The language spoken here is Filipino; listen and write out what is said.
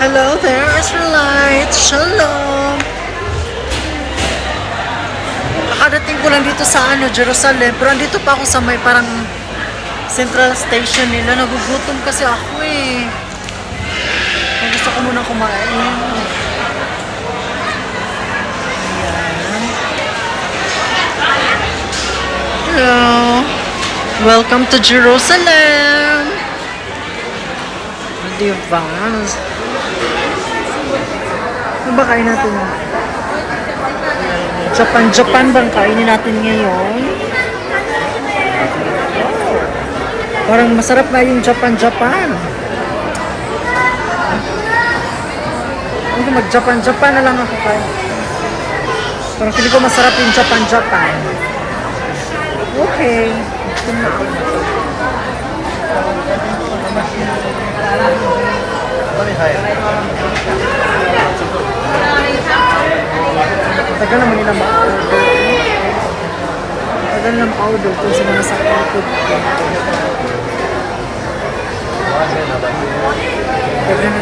Hello there, Israelites! Shalom! Kakadating ko lang dito sa Jerusalem, pero andito pa ako sa may parang central station nila. Nagugutom kasi ako eh. Gusto ko muna kumain. Ayan. Hello! Welcome to Jerusalem! Diba? Ano ba kain natin? Japan bang kainin natin ngayon? Parang masarap na yung Japan. Hindi mag-Japan na lang ako kain. Parang feeling ko masarap yung Japan. Okay. Tagal naman nila ma-order. Tagal na ma-order kung sa mga sakit. Tagal na